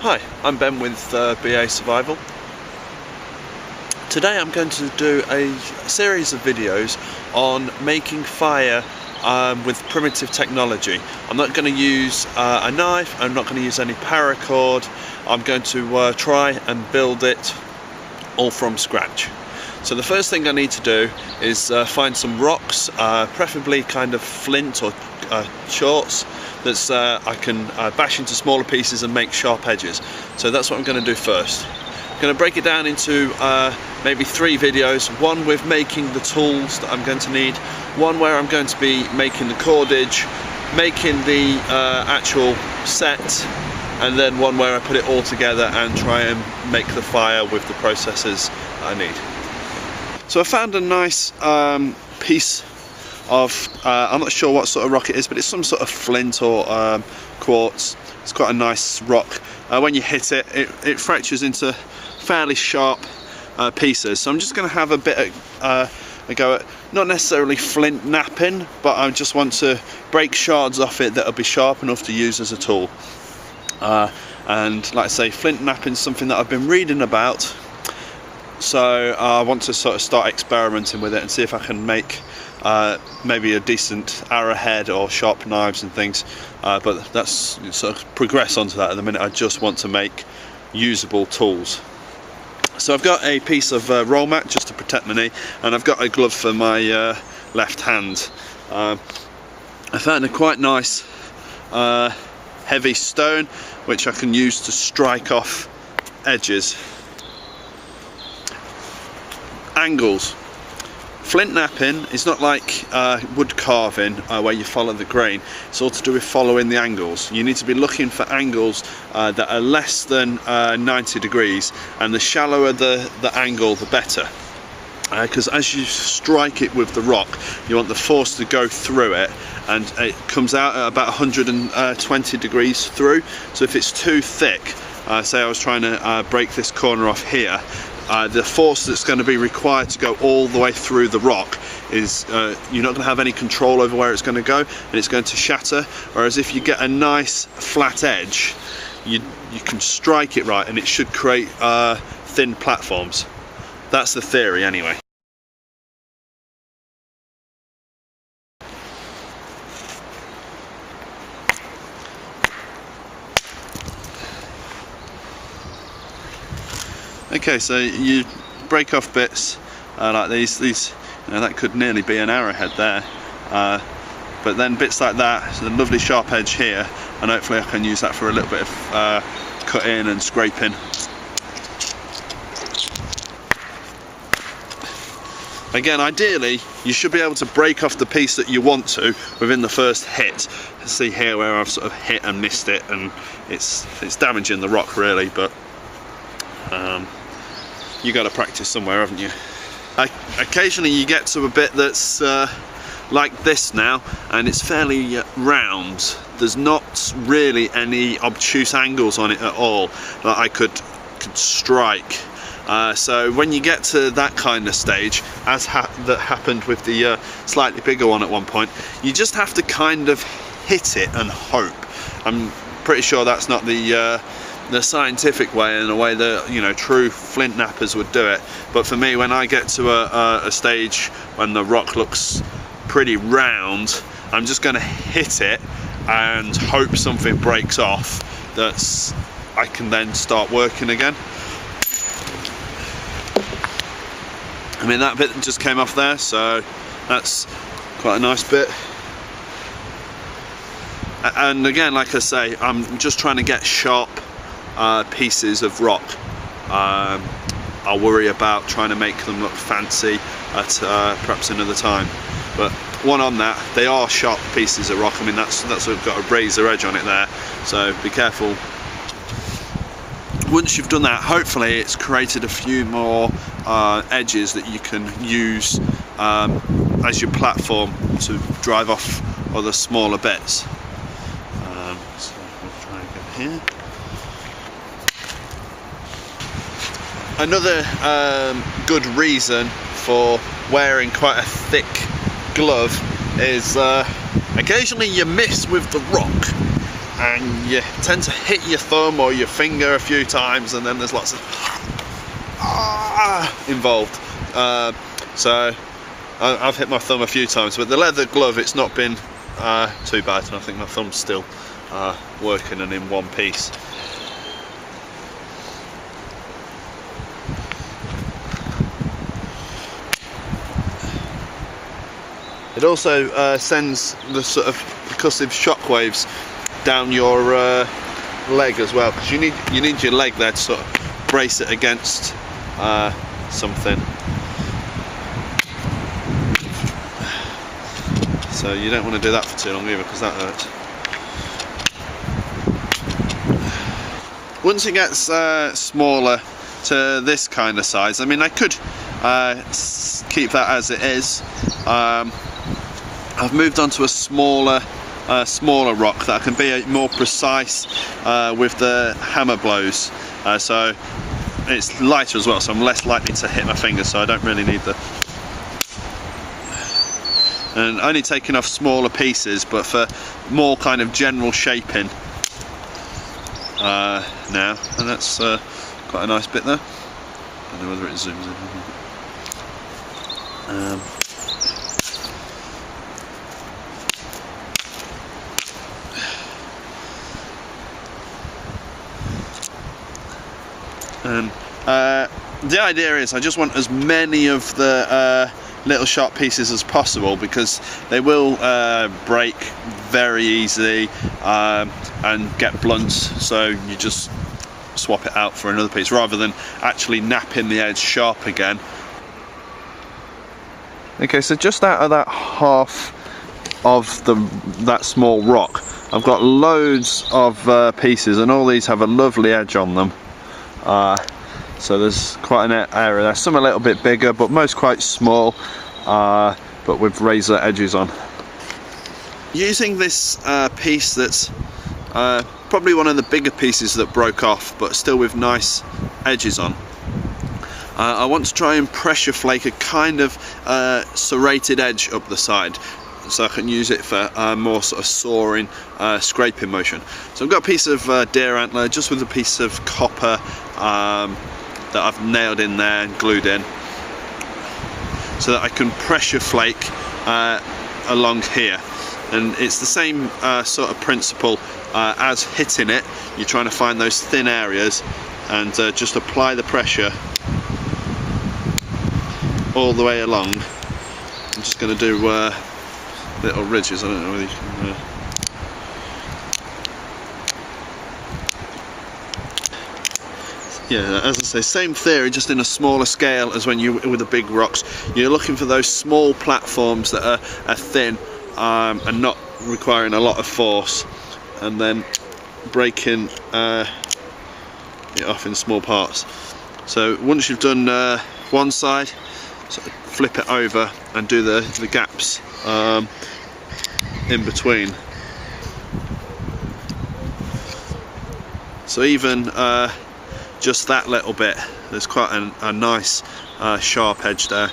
Hi, I'm Ben with Basurvival. Today I'm going to do a series of videos on making fire with primitive technology. I'm not going to use a knife, I'm not going to use any paracord. I'm going to try and build it all from scratch. So the first thing I need to do is find some rocks, preferably kind of flint or shorts, that I can bash into smaller pieces and make sharp edges. So that's what I'm going to do first. I'm going to break it down into maybe 3 videos, one with making the tools that I'm going to need, one where I'm going to be making the cordage, making the actual set, and then one where I put it all together and try and make the fire with the processes I need. So I found a nice piece of, I'm not sure what sort of rock it is, but it's some sort of flint or quartz. It's quite a nice rock. When you hit it, it fractures into fairly sharp pieces. So I'm just going to have a bit of a go at, not necessarily flint knapping, but I just want to break shards off it that'll be sharp enough to use as a tool. And like I say, flint knapping is something that I've been reading about. So I want to sort of start experimenting with it and see if I can make maybe a decent arrowhead or sharp knives and things, but that's sort of progress onto that at the minute. I just want to make usable tools. So I've got a piece of roll mat just to protect my knee, and I've got a glove for my left hand. I found a quite nice heavy stone which I can use to strike off edges. Angles. Flint knapping is not like wood carving where you follow the grain. It's all to do with following the angles. You need to be looking for angles that are less than 90 degrees, and the shallower the angle, the better. Because as you strike it with the rock, you want the force to go through it, and it comes out at about 120 degrees through. So if it's too thick, say I was trying to break this corner off here, the force that's going to be required to go all the way through the rock is you're not going to have any control over where it's going to go, and it's going to shatter. Whereas if you get a nice flat edge, you can strike it right and it should create thin platforms. That's the theory anyway. Okay, so you break off bits like these, you know, that could nearly be an arrowhead there, but then bits like that, so the lovely sharp edge here, and hopefully I can use that for a little bit of cutting and scraping. Again, ideally you should be able to break off the piece that you want to within the first hit. See here where I've sort of hit and missed it, and it's damaging the rock really, but you got to practice somewhere, haven't you? Occasionally you get to a bit that's like this now, and it's fairly round. There's not really any obtuse angles on it at all that I could strike. So when you get to that kind of stage, as that happened with the slightly bigger one at one point, you just have to kind of hit it and hope. I'm pretty sure that's not the scientific way, and the way that, you know, true flint knappers would do it. But for me, when I get to a stage when the rock looks pretty round, I'm just going to hit it and hope something breaks off that's I can then start working again. I mean, that bit just came off there, so that's quite a nice bit. And again, like I say, I'm just trying to get sharp pieces of rock. I'll worry about trying to make them look fancy at perhaps another time. But one on that, they are sharp pieces of rock. I mean, that's got a razor edge on it there, so be careful. Once you've done that, hopefully it's created a few more edges that you can use as your platform to drive off other smaller bits. So we'll try and get here. Another good reason for wearing quite a thick glove is occasionally you miss with the rock. and you tend to hit your thumb or your finger a few times, and then there's lots of involved. So I've hit my thumb a few times, but the leather glove, it's not been too bad, and I think my thumb's still working and in one piece. It also sends the sort of percussive shock waves down your leg as well, because you need your leg there to sort of brace it against something. So you don't want to do that for too long either, because that hurts. Once it gets smaller to this kind of size, I mean, I could keep that as it is. I've moved on to a smaller rock that I can be more precise with the hammer blows, so it's lighter as well, so I'm less likely to hit my fingers, so I don't really need the... And only taking off smaller pieces, but for more kind of general shaping now, and that's quite a nice bit there. I don't know whether it zooms in. And the idea is I just want as many of the little sharp pieces as possible, because they will break very easily and get blunts, so you just swap it out for another piece rather than actually napping the edge sharp again. Okay, so just out of that half of that small rock, I've got loads of pieces, and all these have a lovely edge on them. So there's quite an area there, some a little bit bigger, but most quite small, but with razor edges on. Using this piece that's probably one of the bigger pieces that broke off, but still with nice edges on, I want to try and pressure flake a kind of serrated edge up the side, so I can use it for more sort of sawing, scraping motion. So I've got a piece of deer antler just with a piece of copper that I've nailed in there and glued in, so that I can pressure flake along here. And it's the same sort of principle as hitting it. You're trying to find those thin areas and just apply the pressure all the way along. I'm just going to do little ridges. I don't know whether you can... Yeah, as I say, same theory, just in a smaller scale as when you with the big rocks. You're looking for those small platforms that are thin and not requiring a lot of force, and then breaking it off in small parts. So once you've done one side, sort of flip it over and do the gaps in between. So even just that little bit, there's quite a nice sharp edge there.